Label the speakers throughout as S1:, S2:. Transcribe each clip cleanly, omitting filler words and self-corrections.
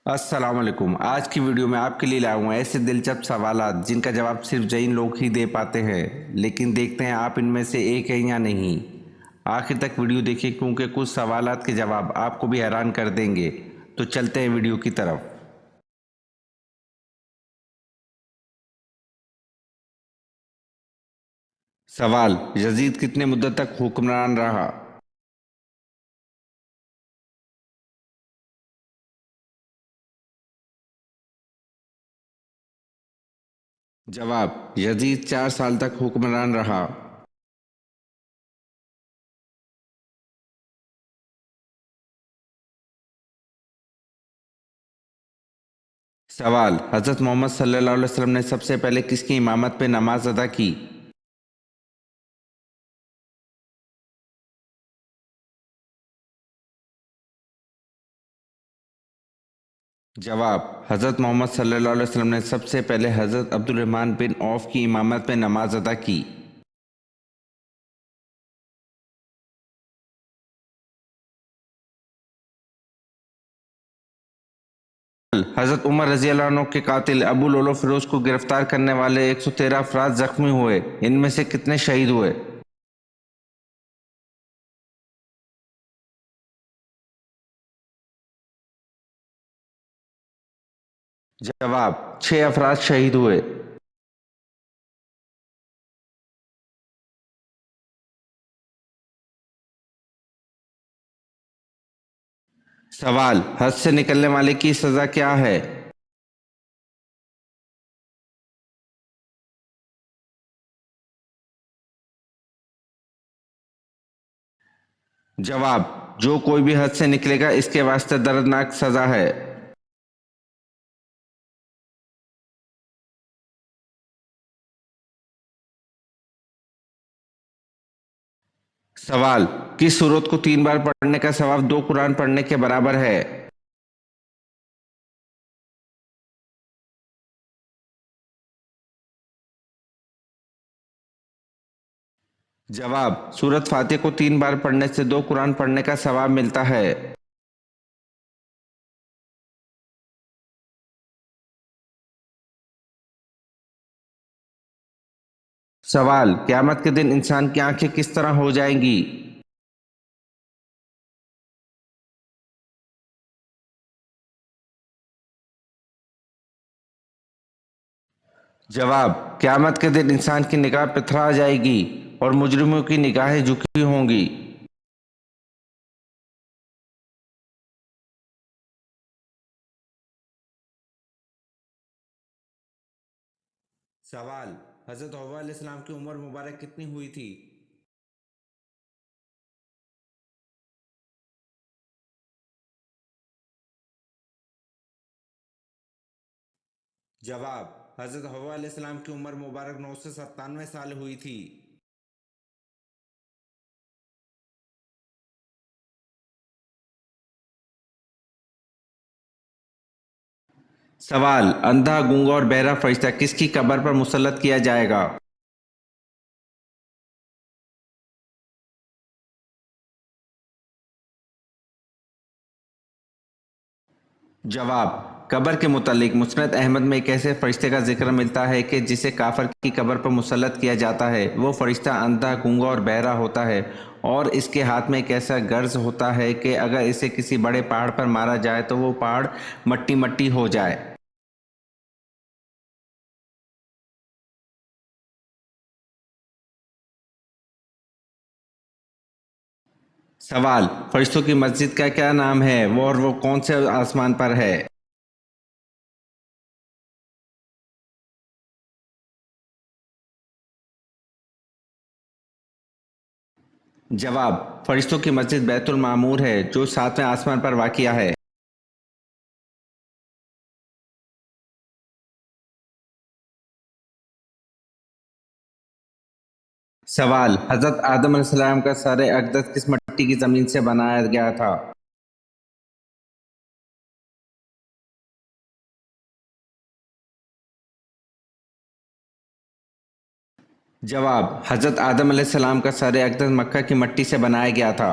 S1: السلام علیکم۔ آج کی ویڈیو میں آپ کے لیے لایا ہوں ایسے دلچسپ سوالات جن کا جواب صرف جین لوگ ہی دے پاتے ہیں، لیکن دیکھتے ہیں آپ ان میں سے ایک ہیں یا نہیں۔ آخر تک ویڈیو دیکھیں کیونکہ کچھ سوالات کے جواب آپ کو بھی حیران کر دیں گے۔ تو چلتے ہیں ویڈیو کی طرف۔ سوال: یزید کتنے مدت تک حکمران رہا؟ جواب: یزید 4 سال تک حکمران رہا۔ سوال: حضرت محمد صلی اللہ علیہ وسلم نے سب سے پہلے کس کی امامت پہ نماز ادا کی؟ جواب: حضرت محمد صلی اللہ علیہ وسلم نے سب سے پہلے حضرت عبد الرحمن بن عوف کی امامت میں نماز ادا کی۔ حضرت عمر رضی اللہ عنہ کے قاتل ابو لولو فیروز کو گرفتار کرنے والے 113 افراد زخمی ہوئے، ان میں سے کتنے شہید ہوئے؟ جواب: 6 افراد شہید ہوئے۔ سوال: حد سے نکلنے والے کی سزا کیا ہے؟ جواب: جو کوئی بھی حد سے نکلے گا اس کے واسطے دردناک سزا ہے۔ سوال: کس سورت کو 3 بار پڑھنے کا ثواب 2 قرآن پڑھنے کے برابر ہے؟ جواب: سورت فاتحہ کو 3 بار پڑھنے سے 2 قرآن پڑھنے کا ثواب ملتا ہے۔ سوال: قیامت کے دن انسان کی آنکھیں کس طرح ہو جائیں گی؟ جواب: قیامت کے دن انسان کی نگاہ پتھرا جائے گی اور مجرموں کی نگاہیں جھکی ہوں گی۔ سوال: حضرت حوا علیہ السلام کی عمر مبارک کتنی ہوئی تھی؟ جواب: حضرت حوا علیہ السلام کی عمر مبارک 997 سال ہوئی تھی۔ سوال: اندھا، گونگا اور بہرا فرشتہ کس کی قبر پر مسلط کیا جائے گا؟ جواب: قبر کے متعلق مسند احمد میں ایک ایسے فرشتے کا ذکر ملتا ہے کہ جسے کافر کی قبر پر مسلط کیا جاتا ہے۔ وہ فرشتہ اندھا، گونگا اور بہرا ہوتا ہے اور اس کے ہاتھ میں ایک ایسا گرز ہوتا ہے کہ اگر اسے کسی بڑے پہاڑ پر مارا جائے تو وہ پہاڑ مٹی مٹی ہو جائے۔ سوال: فرشتوں کی مسجد کا کیا نام ہے اور وہ کون سے آسمان پر ہے؟ جواب: فرشتوں کی مسجد بیت المعمور ہے جو 7ویں آسمان پر واقع ہے۔ سوال: حضرت آدم علیہ السلام کا سر اقدس کس مٹی کی زمین سے بنایا گیا تھا؟ جواب: حضرت آدم علیہ السلام کا سر اقدس مکہ کی مٹی سے بنایا گیا تھا۔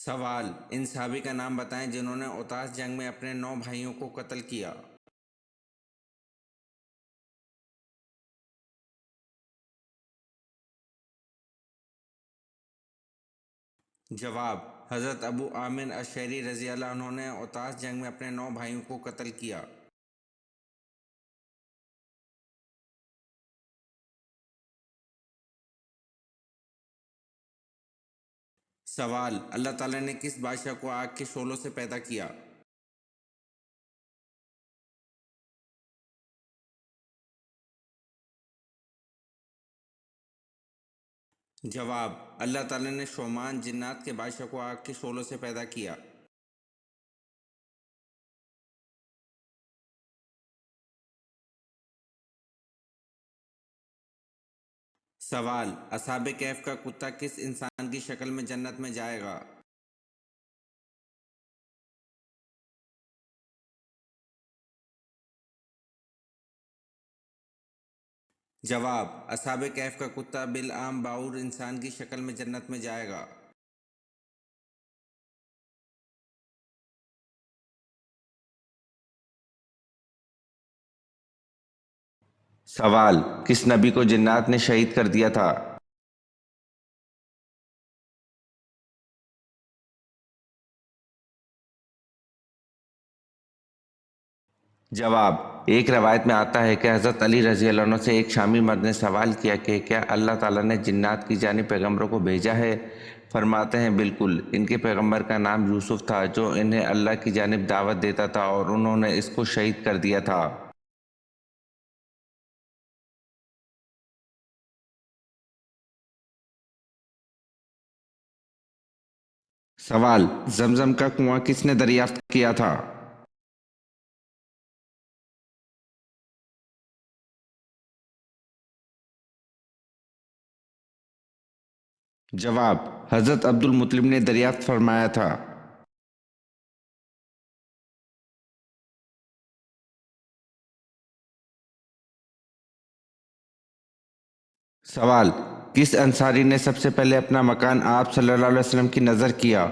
S1: سوال: ان صحابی کا نام بتائیں جنہوں نے اوتاس جنگ میں اپنے 9 بھائیوں کو قتل کیا۔ جواب: حضرت ابو عامر اشعری رضی اللہ عنہ نے اوتاس جنگ میں اپنے 9 بھائیوں کو قتل کیا۔ سوال: اللہ تعالیٰ نے کس بادشاہ کو آگ کے شعلوں سے پیدا کیا؟ جواب: اللہ تعالیٰ نے شومان جنات کے بادشاہ کو آگ کے شعلوں سے پیدا کیا۔ سوال: اصحاب کہف کا کتا کس انسان کی شکل میں جنت میں جائے گا؟ جواب: اصحاب کہف کا کتا بالعام باعور انسان کی شکل میں جنت میں جائے گا۔ سوال: کس نبی کو جنات نے شہید کر دیا تھا؟ جواب: ایک روایت میں آتا ہے کہ حضرت علی رضی اللہ عنہ سے ایک شامی مرد نے سوال کیا کہ کیا اللہ تعالیٰ نے جنات کی جانب پیغمبروں کو بھیجا ہے؟ فرماتے ہیں بالکل، ان کے پیغمبر کا نام یوسف تھا جو انہیں اللہ کی جانب دعوت دیتا تھا اور انہوں نے اس کو شہید کر دیا تھا۔ سوال: زمزم کا کنواں کس نے دریافت کیا تھا؟ جواب: حضرت عبد المطلب نے دریافت فرمایا تھا۔ سوال: کس انصاری نے سب سے پہلے اپنا مکان آپ صلی اللہ علیہ وسلم کی نظر کیا؟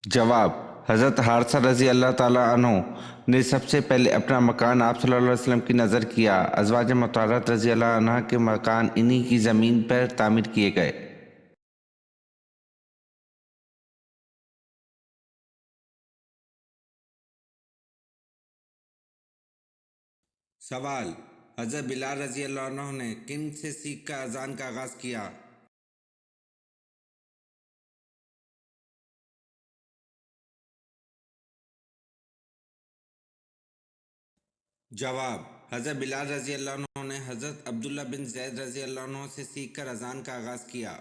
S1: جواب: حضرت حارثہ رضی اللہ تعالیٰ عنہ نے سب سے پہلے اپنا مکان آپ صلی اللہ علیہ وسلم کی نظر کیا۔ ازواج مطہرات رضی اللہ عنہ کے مکان انہی کی زمین پر تعمیر کیے گئے۔ سوال: حضرت بلال رضی اللہ عنہ نے کن سے سیکھ کر اذان کا آغاز کیا؟ جواب: حضرت بلال رضی اللہ عنہ نے حضرت عبداللہ بن زید رضی اللہ عنہ سے سیکھ کر اذان کا آغاز کیا۔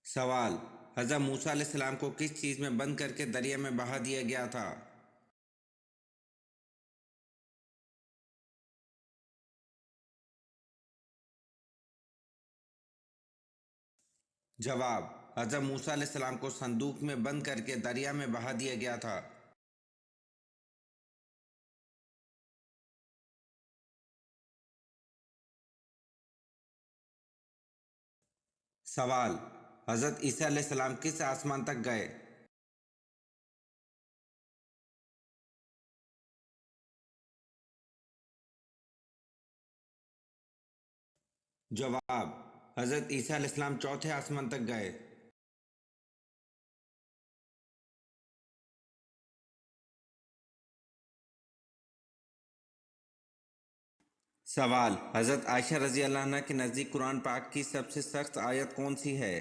S1: سوال: حضرت موسیٰ علیہ السلام کو کس چیز میں بند کر کے دریا میں بہا دیا گیا تھا؟ جواب: حضرت موسیٰ علیہ السلام کو صندوق میں بند کر کے دریا میں بہا دیا گیا تھا۔ سوال: حضرت عیسیٰ علیہ السلام کس آسمان تک گئے؟ جواب: حضرت عیسیٰ علیہ السلام چوتھے آسمان تک گئے۔ سوال: حضرت عائشہ رضی اللہ عنہ کے نزدیک قرآن پاک کی سب سے سخت آیت کون سی ہے؟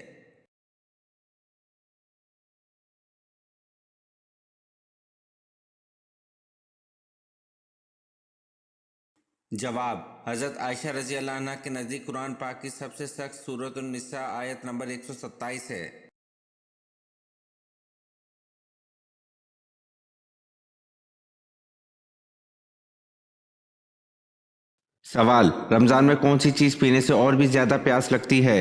S1: جواب: حضرت عائشہ رضی اللہ عنہ کے نزدیک قرآن پاک کی سب سے سخت سورۃ النساء آیت نمبر 127 ہے۔ سوال: رمضان میں کون سی چیز پینے سے اور بھی زیادہ پیاس لگتی ہے؟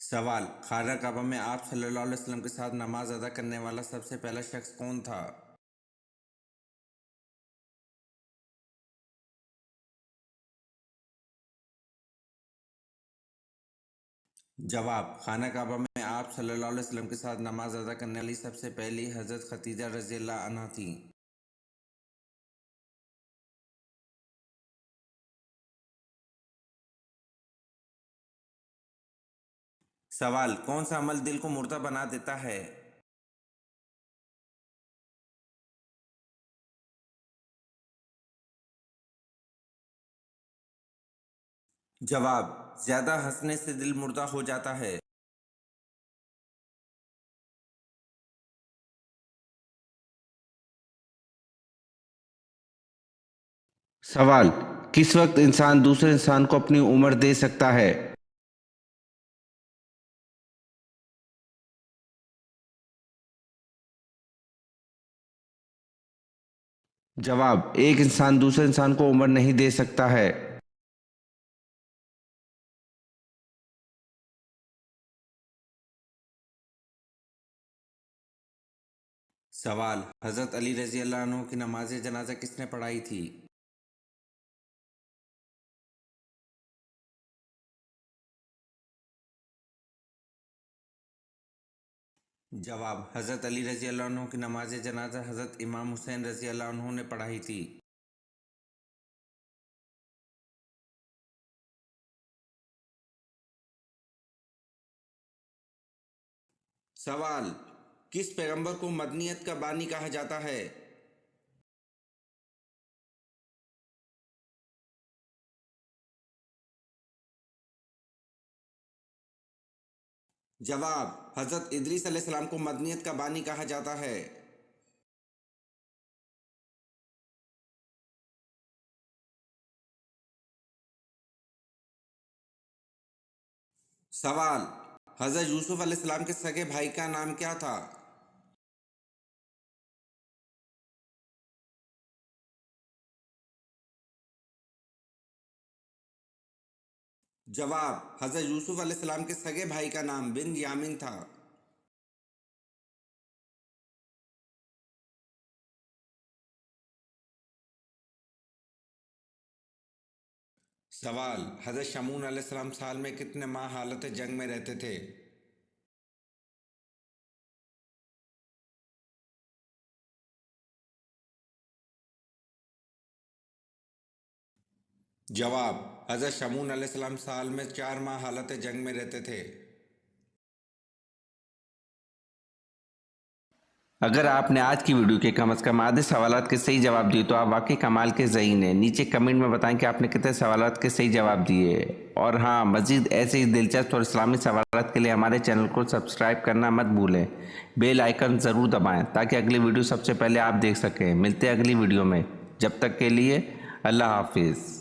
S1: سوال: خانہ کعبہ میں آپ صلی اللہ علیہ وسلم کے ساتھ نماز ادا کرنے والا سب سے پہلا شخص کون تھا؟ جواب: خانہ کعبہ میں آپ صلی اللہ علیہ وسلم کے ساتھ نماز ادا کرنے والی سب سے پہلی حضرت خدیجہ رضی اللہ عنہا تھیں۔ سوال: کون سا عمل دل کو مردہ بنا دیتا ہے؟ جواب: زیادہ ہنسنے سے دل مردہ ہو جاتا ہے۔ سوال: کس وقت انسان دوسرے انسان کو اپنی عمر دے سکتا ہے؟ جواب: ایک انسان دوسرے انسان کو عمر نہیں دے سکتا ہے۔ سوال: حضرت علی رضی اللہ عنہ کی نماز جنازہ کس نے پڑھائی تھی؟ جواب: حضرت علی رضی اللہ عنہ کی نماز جنازہ حضرت امام حسین رضی اللہ عنہ نے پڑھائی تھی۔ سوال: کس پیغمبر کو مدنیت کا بانی کہا جاتا ہے؟ جواب: حضرت ادریس علیہ السلام کو مدنیت کا بانی کہا جاتا ہے۔ سوال: حضرت یوسف علیہ السلام کے سگے بھائی کا نام کیا تھا؟ جواب: حضرت یوسف علیہ السلام کے سگے بھائی کا نام بن یامین تھا۔ سوال: حضرت شمعون علیہ السلام سال میں کتنے ماہ حالت جنگ میں رہتے تھے؟ جواب: حضرت شمعون علیہ السلام سال میں 4 ماہ حالت جنگ میں رہتے تھے۔ اگر آپ نے آج کی ویڈیو کے کم از کم آدھے سوالات کے صحیح جواب دیے تو آپ واقعی کمال کے ذہین ہیں۔ نیچے کمنٹ میں بتائیں کہ آپ نے کتنے سوالات کے صحیح جواب دیے، اور ہاں، مزید ایسے ہی دلچسپ اور اسلامی سوالات کے لیے ہمارے چینل کو سبسکرائب کرنا مت بھولیں۔ بیل آئیکن ضرور دبائیں تاکہ اگلی ویڈیو سب سے پہلے آپ دیکھ سکیں۔ ملتے ہیں اگلی ویڈیو میں، جب تک کے لیے اللہ حافظ۔